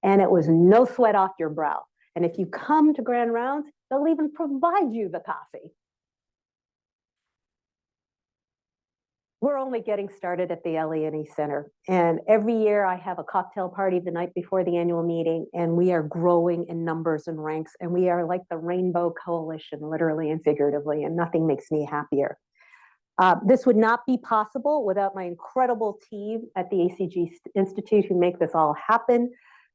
Speaker 1: And it was no sweat off your brow. And if you come to Grand Rounds, they'll even provide you the coffee. We're only getting started at the LE&E Center. And every year I have a cocktail party the night before the annual meeting, and we are growing in numbers and ranks, and we are like the Rainbow Coalition, literally and figuratively, and nothing makes me happier. This would not be possible without my incredible team at the ACG Institute who make this all happen.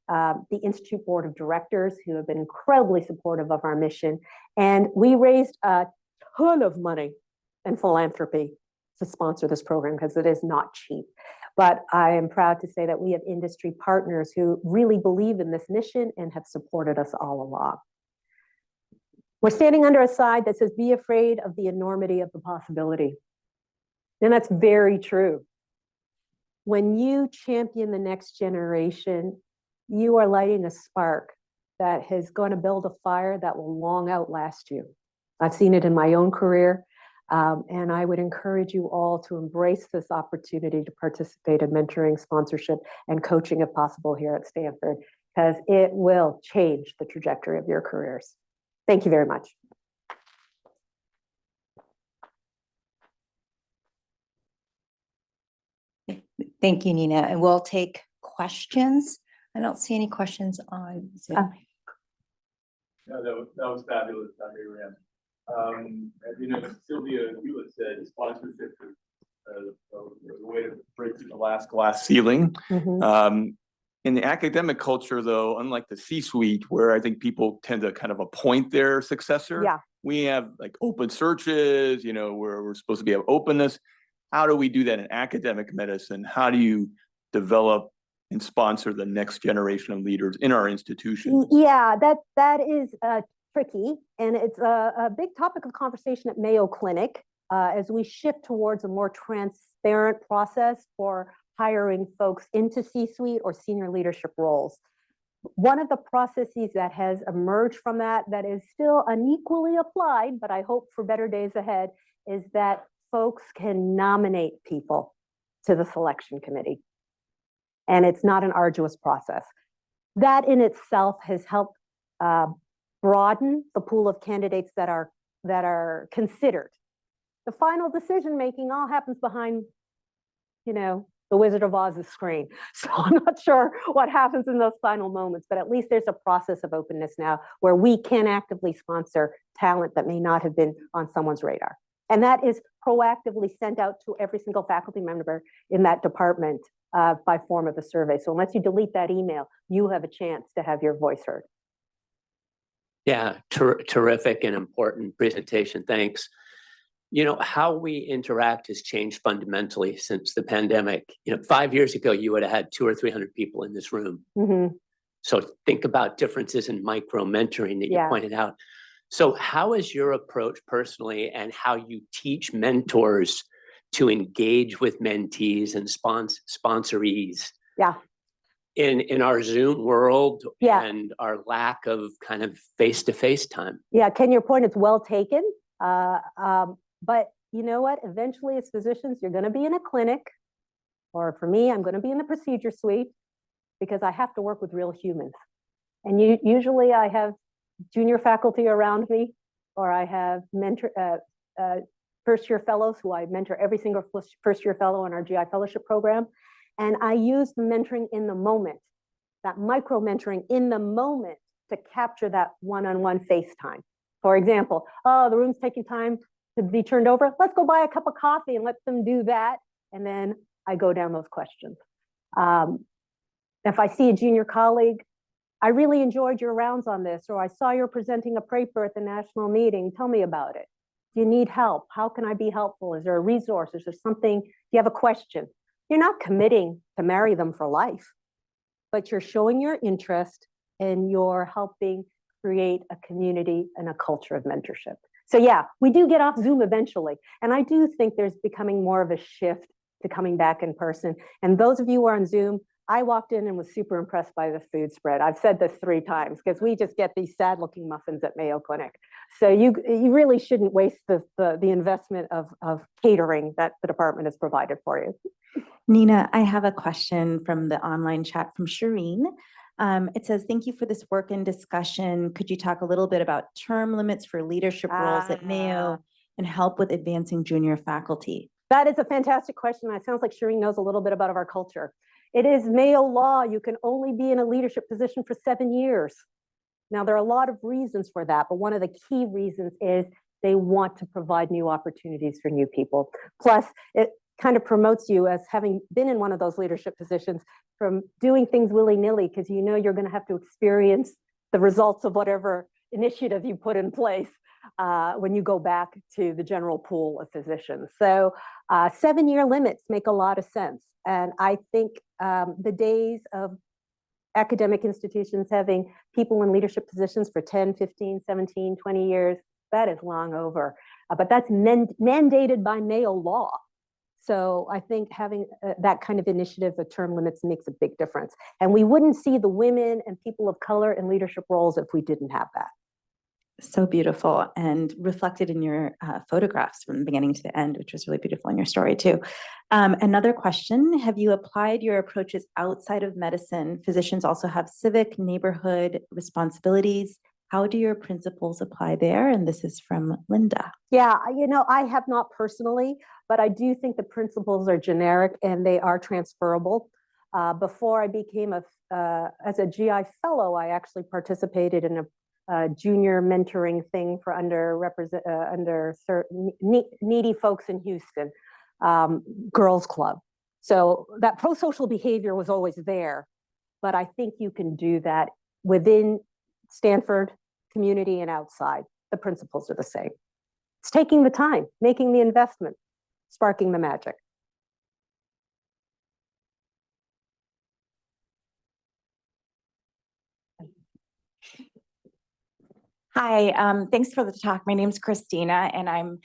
Speaker 1: The Institute Board of Directors, who have been incredibly supportive of our mission. And we raised a ton of money and philanthropy to sponsor this program because it is not cheap. But I am proud to say that we have industry partners who really believe in this mission and have supported us all along. We're standing under a sign that says, be afraid of the enormity of the possibility. And that's very true. When you champion the next generation, you are lighting a spark that is going to build a fire that will long outlast you. I've seen it in my own career. And I would encourage you all to embrace this opportunity to participate in mentoring, sponsorship, and coaching if possible here at Stanford, because it will change the trajectory of your careers. Thank you very much.
Speaker 2: Thank you, Neena. And we'll take questions. I don't see any questions on Zoom.
Speaker 3: No, that was fabulous, Dr. Abraham. As you know, Sylvia Hewlett said sponsorship is the way to break through the last glass ceiling. In the academic culture, though, unlike the C-suite, where I think people tend to kind of appoint their successor, we have like open searches, you know, where we're supposed to be of openness. How do we do that in academic medicine? How do you develop and sponsor the next generation of leaders in our institution?
Speaker 1: Yeah, that is tricky, and it's a big topic of conversation at Mayo Clinic as we shift towards a more transparent process for hiring folks into C-suite or senior leadership roles. One of the processes that has emerged from that is still unequally applied, but I hope for better days ahead, is that folks can nominate people to the selection committee. And it's not an arduous process. That in itself has helped broaden the pool of candidates that are considered. The final decision making all happens behind, you know, the Wizard of Oz's screen. So I'm not sure what happens in those final moments, but at least there's a process of openness now where we can actively sponsor talent that may not have been on someone's radar. And that is proactively sent out to every single faculty member in that department by form of a survey. So unless you delete that email, you have a chance to have your voice heard.
Speaker 4: Yeah, terrific and important presentation. Thanks. You know, how we interact has changed fundamentally since the pandemic. You know, 5 years ago, you would have had 200 or 300 people in this room. So think about differences in micro mentoring that you pointed out. So how is your approach personally, and how you teach mentors to engage with mentees and sponsorees? In our Zoom world and our lack of kind of face-to-face time.
Speaker 1: Ken, your point is well taken. But you know what? Eventually, as physicians, you're going to be in a clinic, or for me, I'm going to be in the procedure suite because I have to work with real humans. And usually I have junior faculty around me, or I have first-year fellows who I mentor every single first-year fellow in our GI fellowship program. And I use the mentoring in the moment, that micro-mentoring in the moment to capture that one-on-one face time. For example, oh, the room's taking time to be turned over. Let's go buy a cup of coffee and let them do that. And then I go down those questions. If I see a junior colleague, I really enjoyed your rounds on this, or I saw you're presenting a paper at the national meeting. Tell me about it. Do you need help? How can I be helpful? Is there a resource? Is there something? Do you have a question? You're not committing to marry them for life, but you're showing your interest and you're helping create a community and a culture of mentorship. So yeah, we do get off Zoom eventually. And I do think there's becoming more of a shift to coming back in person. And those of you who are on Zoom, I walked in and was super impressed by the food spread. I've said this 3 times because we just get these sad looking muffins at Mayo Clinic. So you really shouldn't waste the investment of catering that the department has provided for you.
Speaker 2: Neena, I have a question from the online chat from Shireen. It says, thank you for this work and discussion. Could you talk a little bit about term limits for leadership roles at Mayo and help with advancing junior faculty?
Speaker 1: That is a fantastic question. It sounds like Shireen knows a little bit about our culture. It is Mayo law. You can only be in a leadership position for 7 years. Now, there are a lot of reasons for that, but one of the key reasons is they want to provide new opportunities for new people. Plus, it kind of promotes you as having been in one of those leadership positions from doing things willy-nilly because you know you're going to have to experience the results of whatever initiative you put in place. when you go back to the general pool of physicians. So 7-year limits make a lot of sense. And I think the days of academic institutions having people in leadership positions for 10, 15, 17, 20 years, that is long over. But that's mandated by Mayo law. So I think having that kind of initiative of term limits makes a big difference. And we wouldn't see the women and people of color in leadership roles if we didn't have that.
Speaker 2: So beautiful and reflected in your photographs from the beginning to the end, which was really beautiful in your story too. Another question, have you applied your approaches outside of medicine? Physicians also have civic neighborhood responsibilities. How do your principles apply there? And this is from Linda.
Speaker 1: Yeah, I have not personally, but I do think the principles are generic and they are transferable. Before I became as a GI fellow, I actually participated in a junior mentoring thing for needy folks in Houston, Girls Club. So that pro-social behavior was always there, but I think you can do that within Stanford community and outside. The principles are the same. It's taking the time, making the investment, sparking the magic.
Speaker 5: Hi, thanks for the talk. My name's Christina, and I'm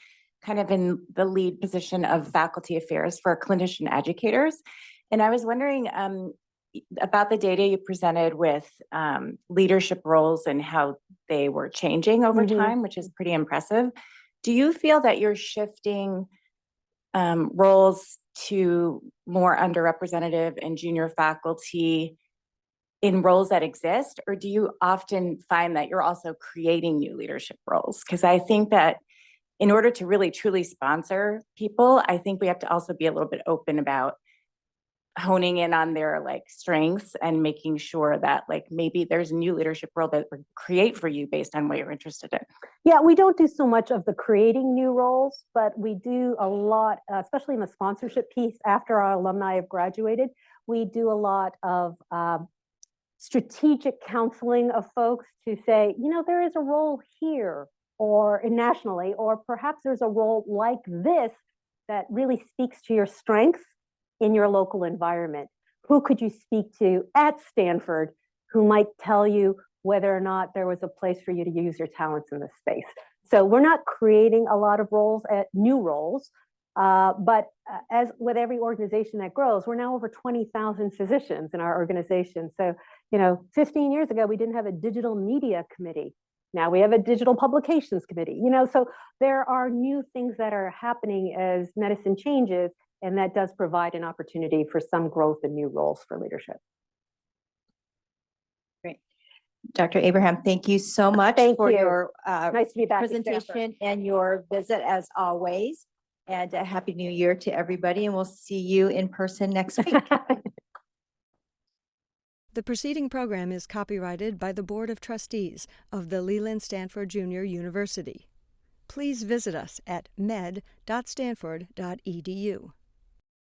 Speaker 5: kind of in the lead position of faculty affairs for clinician educators. And I was wondering about the data you presented with leadership roles and how they were changing over time, which is pretty impressive. Do you feel that you're shifting roles to more underrepresented and junior faculty in roles that exist, or do you often find that you're also creating new leadership roles? Because I think that in order to really truly sponsor people, I think we have to also be a little bit open about honing in on their strengths and making sure that maybe there's a new leadership role that we create for you based on what you're interested in.
Speaker 1: Yeah, we don't do so much of the creating new roles, but we do a lot, especially in the sponsorship piece after our alumni have graduated. We do a lot of strategic counseling of folks to say, there is a role here or nationally, or perhaps there's a role like this that really speaks to your strengths in your local environment. Who could you speak to at Stanford who might tell you whether or not there was a place for you to use your talents in this space? So we're not creating a lot of roles, new roles, but as with every organization that grows, we're now over 20,000 physicians in our organization. So, 15 years ago, we didn't have a digital media committee. Now we have a digital publications committee, so there are new things that are happening as medicine changes, and that does provide an opportunity for some growth in new roles for leadership.
Speaker 6: Great. Dr. Abraham, thank you so much for your
Speaker 1: nice to be back
Speaker 6: presentation and your visit as always. And a happy new year to everybody. And we'll see you in person next week.
Speaker 7: The preceding program is copyrighted by the Board of Trustees of the Leland Stanford Junior University. Please visit us at med.stanford.edu.